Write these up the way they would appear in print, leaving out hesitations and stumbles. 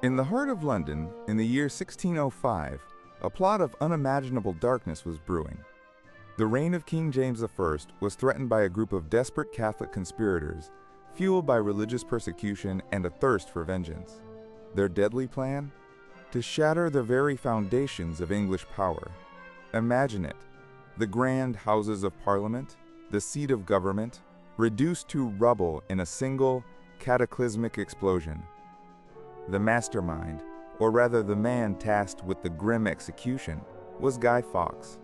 In the heart of London, in the year 1605, a plot of unimaginable darkness was brewing. The reign of King James I was threatened by a group of desperate Catholic conspirators, fueled by religious persecution and a thirst for vengeance. Their deadly plan? To shatter the very foundations of English power. Imagine it, the grand Houses of Parliament, the seat of government, reduced to rubble in a single, cataclysmic explosion. The mastermind, or rather the man tasked with the grim execution, was Guy Fawkes.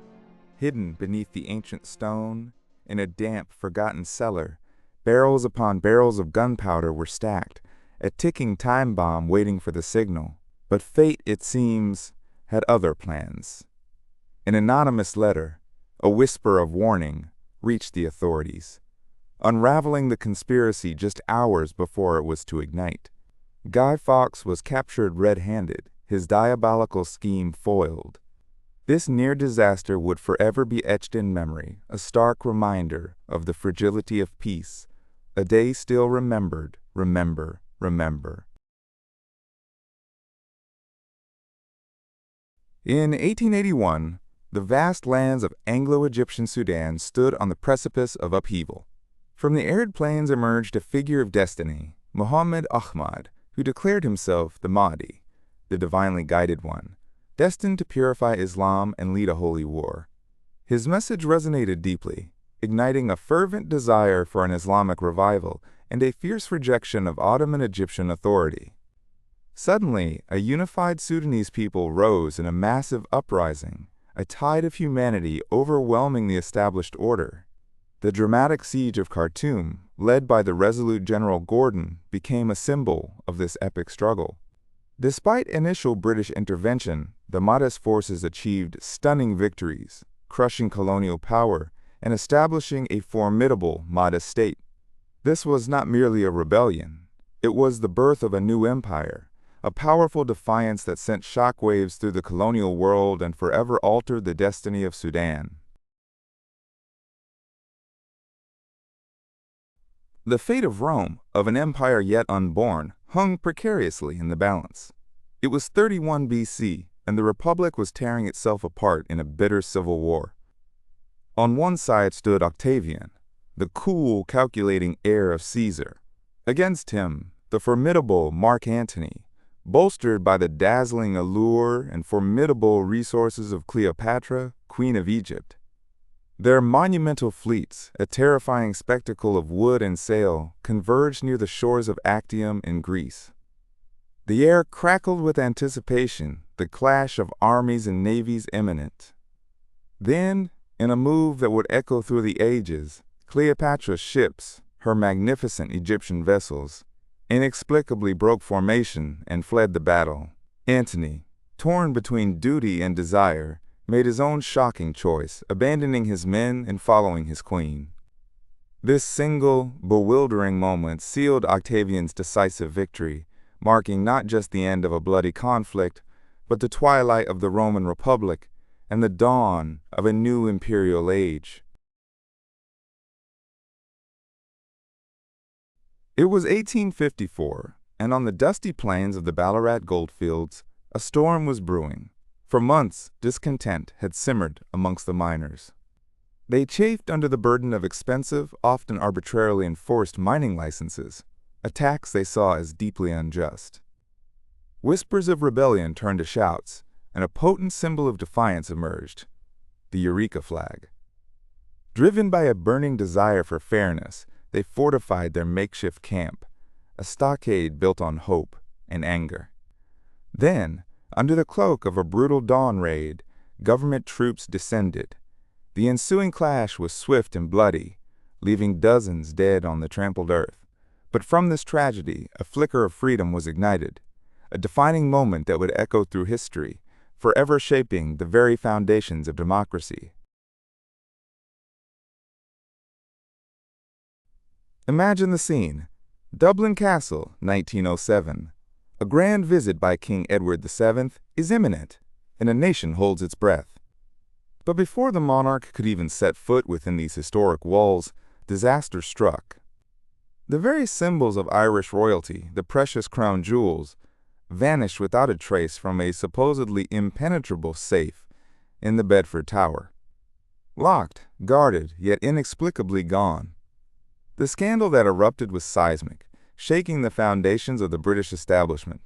Hidden beneath the ancient stone, in a damp, forgotten cellar, barrels upon barrels of gunpowder were stacked, a ticking time bomb waiting for the signal. But fate, it seems, had other plans. An anonymous letter, a whisper of warning, reached the authorities, unraveling the conspiracy just hours before it was to ignite. Guy Fawkes was captured red-handed, his diabolical scheme foiled. This near disaster would forever be etched in memory, a stark reminder of the fragility of peace, a day still remembered, remember. In 1881, the vast lands of Anglo-Egyptian Sudan stood on the precipice of upheaval. From the arid plains emerged a figure of destiny, Muhammad Ahmad, who declared himself the Mahdi, the divinely guided one, destined to purify Islam and lead a holy war. His message resonated deeply, igniting a fervent desire for an Islamic revival and a fierce rejection of Ottoman Egyptian authority. Suddenly, a unified Sudanese people rose in a massive uprising, a tide of humanity overwhelming the established order. The dramatic siege of Khartoum, led by the resolute General Gordon, became a symbol of this epic struggle. Despite initial British intervention, the Mahdist forces achieved stunning victories, crushing colonial power and establishing a formidable Mahdist state. This was not merely a rebellion. It was the birth of a new empire, a powerful defiance that sent shockwaves through the colonial world and forever altered the destiny of Sudan. The fate of Rome, of an empire yet unborn, hung precariously in the balance. It was 31 BC, and the Republic was tearing itself apart in a bitter civil war. On one side stood Octavian, the cool, calculating heir of Caesar. Against him, the formidable Mark Antony, bolstered by the dazzling allure and formidable resources of Cleopatra, Queen of Egypt. Their monumental fleets, a terrifying spectacle of wood and sail, converged near the shores of Actium in Greece. The air crackled with anticipation, the clash of armies and navies imminent. Then, in a move that would echo through the ages, Cleopatra's ships, her magnificent Egyptian vessels, inexplicably broke formation and fled the battle. Antony, torn between duty and desire, made his own shocking choice, abandoning his men and following his queen. This single, bewildering moment sealed Octavian's decisive victory, marking not just the end of a bloody conflict, but the twilight of the Roman Republic and the dawn of a new imperial age. It was 1854, and on the dusty plains of the Ballarat goldfields, a storm was brewing. For months, discontent had simmered amongst the miners. They chafed under the burden of expensive, often arbitrarily enforced mining licenses, a tax they saw as deeply unjust. Whispers of rebellion turned to shouts, and a potent symbol of defiance emerged, the Eureka flag. Driven by a burning desire for fairness, they fortified their makeshift camp, a stockade built on hope and anger. Then, under the cloak of a brutal dawn raid, government troops descended. The ensuing clash was swift and bloody, leaving dozens dead on the trampled earth. But from this tragedy, a flicker of freedom was ignited, a defining moment that would echo through history, forever shaping the very foundations of democracy. Imagine the scene. Dublin Castle, 1907. A grand visit by King Edward VII is imminent, and a nation holds its breath. But before the monarch could even set foot within these historic walls, disaster struck. The very symbols of Irish royalty, the precious crown jewels, vanished without a trace from a supposedly impenetrable safe in the Bedford Tower. Locked, guarded, yet inexplicably gone. The scandal that erupted was seismic, shaking the foundations of the British establishment.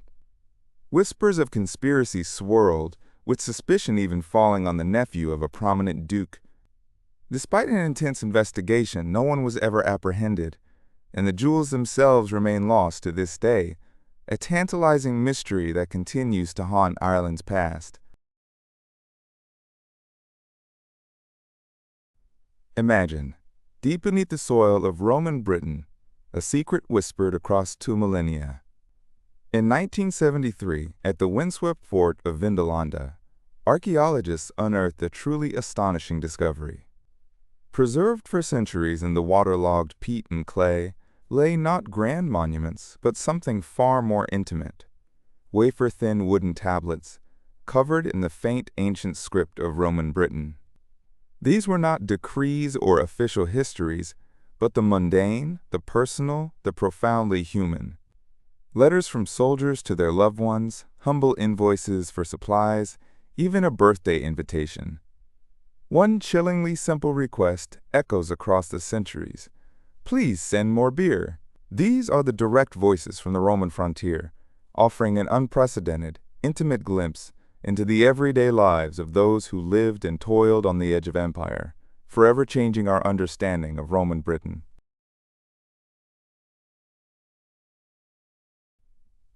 Whispers of conspiracy swirled, with suspicion even falling on the nephew of a prominent duke. Despite an intense investigation, no one was ever apprehended, and the jewels themselves remain lost to this day, a tantalizing mystery that continues to haunt Ireland's past. Imagine, deep beneath the soil of Roman Britain, a secret whispered across 2 millennia. In 1973, at the windswept fort of Vindolanda, archaeologists unearthed a truly astonishing discovery. Preserved for centuries in the waterlogged peat and clay lay not grand monuments, but something far more intimate. Wafer-thin wooden tablets, covered in the faint ancient script of Roman Britain. These were not decrees or official histories, but the mundane, the personal, the profoundly human. Letters from soldiers to their loved ones, humble invoices for supplies, even a birthday invitation. One chillingly simple request echoes across the centuries. Please send more beer. These are the direct voices from the Roman frontier, offering an unprecedented, intimate glimpse into the everyday lives of those who lived and toiled on the edge of empire, forever changing our understanding of Roman Britain.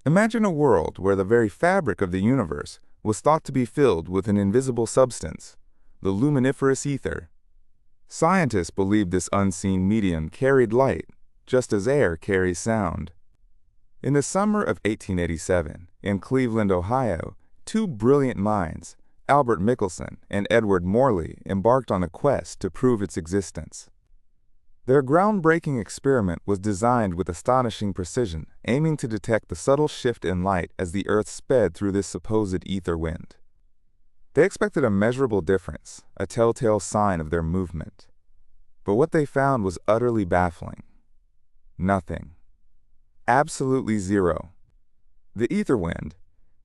Imagine a world where the very fabric of the universe was thought to be filled with an invisible substance, the luminiferous ether. Scientists believed this unseen medium carried light, just as air carries sound. In the summer of 1887, in Cleveland, Ohio, 2 brilliant minds, Albert Michelson and Edward Morley, embarked on a quest to prove its existence. Their groundbreaking experiment was designed with astonishing precision, aiming to detect the subtle shift in light as the Earth sped through this supposed ether wind. They expected a measurable difference, a telltale sign of their movement. But what they found was utterly baffling. Nothing. Absolutely zero. The ether wind,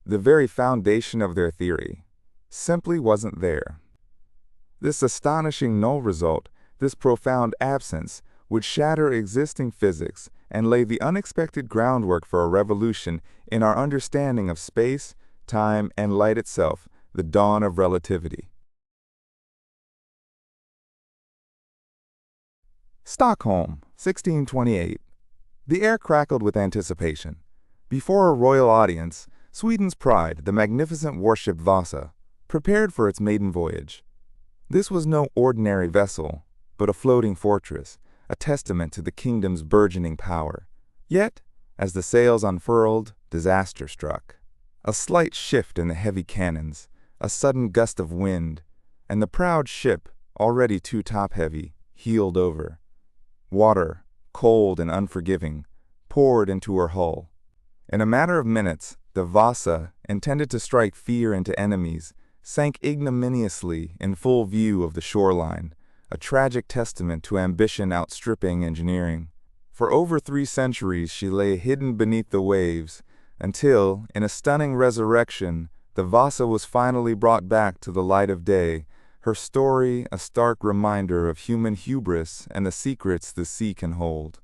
the very foundation of their theory, simply wasn't there. This astonishing null result, this profound absence, would shatter existing physics and lay the unexpected groundwork for a revolution in our understanding of space, time, and light itself, the dawn of relativity. Stockholm, 1628. The air crackled with anticipation. Before a royal audience, Sweden's pride, the magnificent warship Vasa, prepared for its maiden voyage. This was no ordinary vessel, but a floating fortress, a testament to the kingdom's burgeoning power. Yet, as the sails unfurled, disaster struck. A slight shift in the heavy cannons, a sudden gust of wind, and the proud ship, already too top-heavy, heeled over. Water, cold and unforgiving, poured into her hull. In a matter of minutes, the Vasa, intended to strike fear into enemies, sank ignominiously in full view of the shoreline, a tragic testament to ambition outstripping engineering. For over 3 centuries she lay hidden beneath the waves, until, in a stunning resurrection, the Vasa was finally brought back to the light of day, her story a stark reminder of human hubris and the secrets the sea can hold.